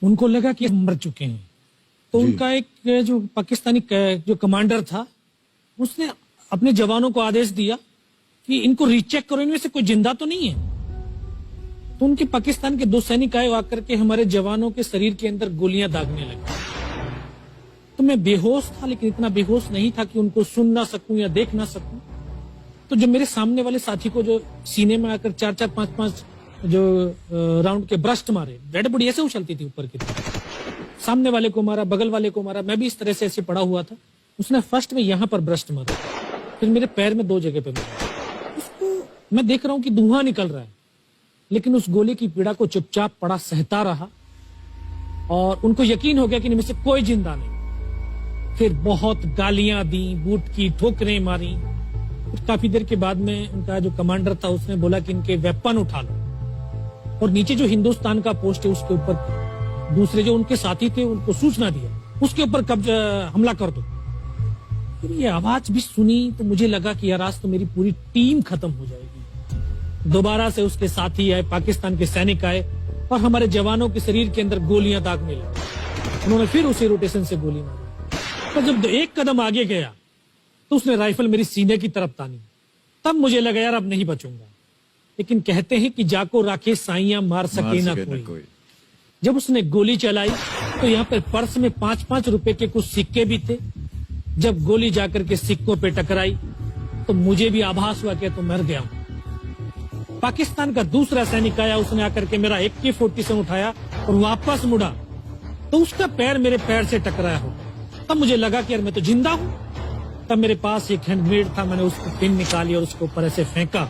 उनको लगा कि मर चुके हैं, तो उनका एक जो पाकिस्तानी जो कमांडर था उसने अपने जवानों को आदेश दिया कि इनको रीचेक करो, इनमें से कोई जिंदा तो नहीं है। तो उनके पाकिस्तान के 2 सैनिक आए, आकर के हमारे जवानों के शरीर के अंदर गोलियां दागने लगे। तो मैं बेहोश था, लेकिन इतना बेहोश नहीं था कि उनको सुन ना सकूं या देख ना सकूं। तो जो मेरे सामने वाले साथी को जो सीने में आकर 4-4, 5-5 जो राउंड के ब्रस्ट मारे, डेड बॉडी ऐसे उछलती थी ऊपर की तरफ, सामने वाले को मारा, बगल वाले को मारा, मैं भी इस तरह से ऐसे पड़ा हुआ था। उसने फर्स्ट में यहां पर ब्रस्ट मारा, फिर मेरे पैर में 2 जगह पे मारा। उसको मैं देख रहा हूं कि धुआं निकल रहा है, लेकिन उस गोली की पीड़ा को चुपचाप पड़ा सहता रहा और उनको यकीन हो गया कि इनमें से कोई जिंदा नहीं। फिर बहुत गालियां दी, बूट की ठोकरें मारी। काफी देर के बाद में उनका जो कमांडर था उसने बोला कि इनके वेपन उठा लो, और नीचे जो हिंदुस्तान का पोस्ट है उसके ऊपर दूसरे जो उनके साथी थे उनको सूचना दिया, उसके ऊपर कब्जा हमला कर दो। फिर ये आवाज भी सुनी तो मुझे लगा कि यार आज तो मेरी पूरी टीम खत्म हो जाएगी। दोबारा से उसके साथी आए, पाकिस्तान के सैनिक आए और हमारे जवानों के शरीर के अंदर गोलियां दागने लगे। उन्होंने फिर उसी रोटेशन से गोली मारी, पर जब 1 कदम आगे गया तो उसने राइफल मेरी सीने की तरफ तानी। तब मुझे लगा यार अब नहीं बचूंगा, लेकिन कहते हैं कि जाको राखे साइयां मार सके ना कोई। जब उसने गोली चलाई तो यहाँ पे पर्स में 5-5 रुपए के कुछ सिक्के भी थे। जब गोली जाकर के सिक्कों पे टकराई तो मुझे भी आभास हुआ कि तो मर गया हूं। पाकिस्तान का दूसरा सैनिक आया, उसने आकर के मेरा AK-47 उठाया और वापस मुड़ा तो उसका पैर मेरे पैर से टकराया हो। तब मुझे लगा कि यार मैं तो जिंदा हूं। तब मेरे पास एक हैंड ग्रेनेड था, मैंने उसको पिन निकाली और उसके ऊपर ऐसे फेंका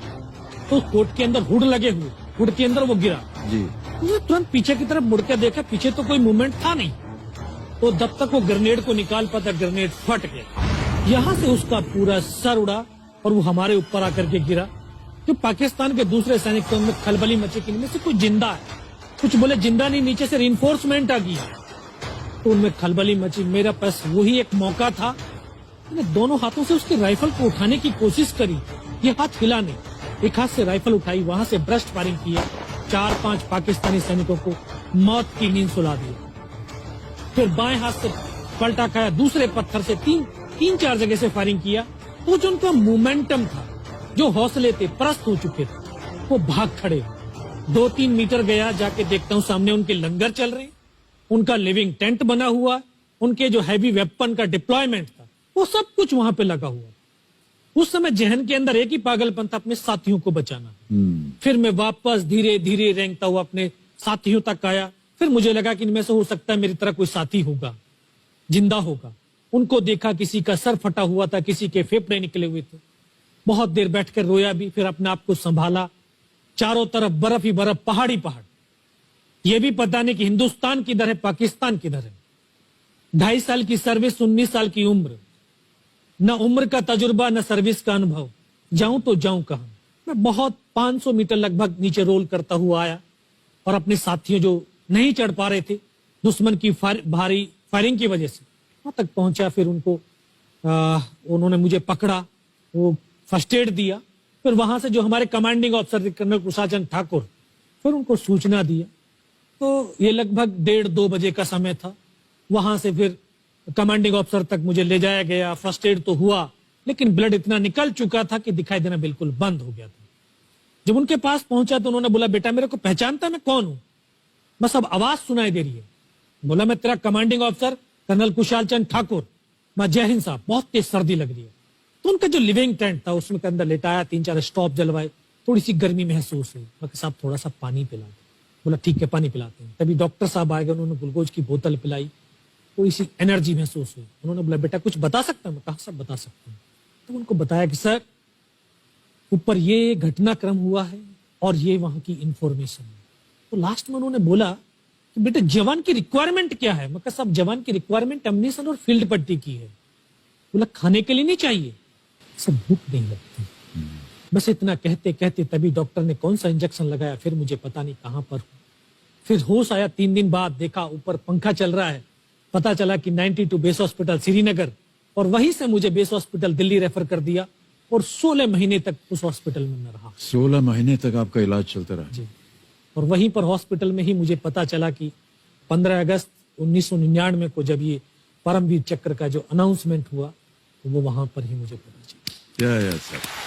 तो कोट के अंदर हुड लगे हुए, हुड के अंदर वो गिरा जी। तो तुरंत पीछे की तरफ मुड़ के देखा, पीछे तो कोई मूवमेंट था नहीं। तो जब तक वो ग्रेनेड को निकाल पाता, ग्रेनेड फट गया। यहाँ से उसका पूरा सर उड़ा और वो हमारे ऊपर आकर के गिरा। जो पाकिस्तान के दूसरे सैनिक थे उनमें खलबली मची कि इनमें से कोई जिंदा है, कुछ बोले जिंदा नहीं, नीचे से रिइंफोर्समेंट आ गई। तो उनमें खलबली मची। मेरा पास वही एक मौका था, मैंने दोनों हाथों से उसकी राइफल को उठाने की कोशिश करी, ये हाथ हिला नहीं। एक हाथ से राइफल उठाई, वहां से ब्रस्ट फायरिंग किया, 4-5 पाकिस्तानी सैनिकों को मौत की नींद सुला दी। फिर बाएं हाथ से पलटा खाया, दूसरे पत्थर से 3-4 जगह से फायरिंग किया। तो जो उनका मोमेंटम था, जो हौसले थे, परस्त हो चुके थे, वो भाग खड़े। 2-3 मीटर गया, जाके देखता हूँ सामने उनके लंगर चल रहे, उनका लिविंग टेंट बना हुआ, उनके जो हैवी वेपन का डिप्लॉयमेंट था वो सब कुछ वहां पे लगा हुआ। उस समय जहन के अंदर एक ही पागलपन था, अपने साथियों को बचाना। फिर मैं वापस धीरे धीरे रेंगता हुआ अपने साथियों तक आया। फिर मुझे लगा कि इनमें से हो सकता है मेरी तरह कोई साथी होगा, जिंदा होगा। उनको देखा, किसी का सर फटा हुआ था, किसी के फेफड़े निकले हुए थे। बहुत देर बैठकर रोया भी, फिर अपने आप को संभाला। चारों तरफ बर्फ ही बर्फ, पहाड़ी पहाड़। यह भी पता नहीं कि हिंदुस्तान किधर है, पाकिस्तान किधर है। 2.5 साल की सर्विस, 19 साल की उम्र, न उम्र का तजुर्बा न सर्विस का अनुभव। जाऊं तो जाऊं कहां। मैं बहुत 500 मीटर लगभग नीचे रोल करता हुआ आया और अपने साथियों जो नहीं चढ़ पा रहे थे दुश्मन की भारी फायरिंग की वजह से, वहां तक पहुंचा। फिर उनको उन्होंने मुझे पकड़ा, वो फर्स्ट एड दिया। फिर वहां से जो हमारे कमांडिंग ऑफिसर थे कर्नल कुशाल चंद ठाकुर, फिर उनको सूचना दिया। तो ये लगभग 1:30-2 बजे का समय था। वहां से फिर कमांडिंग ऑफिसर तक मुझे ले जाया गया। फर्स्ट एड तो हुआ, लेकिन ब्लड इतना निकल चुका था कि दिखाई देना बिल्कुल बंद हो गया था। जब उनके पास पहुंचा तो उन्होंने बोला, बेटा मेरे को पहचानता मैं कौन हूं? बस अब आवाज सुनाई दे रही है। बोला, मैं तेरा commanding officer colonel Kushal Chand Thakur. मैं, जय हिंद साहब, बहुत तेज सर्दी लग रही है। तो उनका जो लिविंग टेंट था उसमें के अंदर लेटाया, 3-4 स्टॉप जलवाए, थोड़ी सी गर्मी महसूस हुई। मैं, साहब थोड़ा सा पानी पिला। बोला ठीक है, पानी पिलाते हैं। तभी डॉक्टर साहब आए गए, उन्होंने ग्लूकोज की बोतल पिलाई, थोड़ी सी एनर्जी महसूस हुई। उन्होंने बोला, बेटा कुछ बता सकता हूं? मैं कहा, सब बता सकता हूं। तो उनको बताया कि सर ऊपर ये घटनाक्रम हुआ है और ये वहां की इंफॉर्मेशन है। तो लास्ट में उन्होंने बोला कि बेटा जवान की रिक्वायरमेंट क्या है? मैं कहा, साहब जवान की रिक्वायरमेंट एम्युनिशन और फील्ड पट्टी की है। बोला, खाने के लिए नहीं चाहिए? सब भूख नहीं लगती। बस इतना कहते कहते तभी डॉक्टर ने कौन सा इंजेक्शन लगाया, फिर मुझे पता नहीं कहां पर हूं। फिर होश आया 3 दिन बाद, देखा ऊपर पंखा चल रहा है। पता चला कि 92 बेस हॉस्पिटल श्रीनगर, और वहीं से मुझे बेस हॉस्पिटल दिल्ली रेफर कर दिया और 16 महीने तक उस हॉस्पिटल में मैं रहा। 16 महीने तक आपका इलाज चलता रहा? जी। और वहीं पर हॉस्पिटल में ही मुझे पता चला कि 15 अगस्त 1999 को जब ये परमवीर चक्र का जो अनाउंसमेंट हुआ तो वो वहां पर ही मुझे पता चला। सर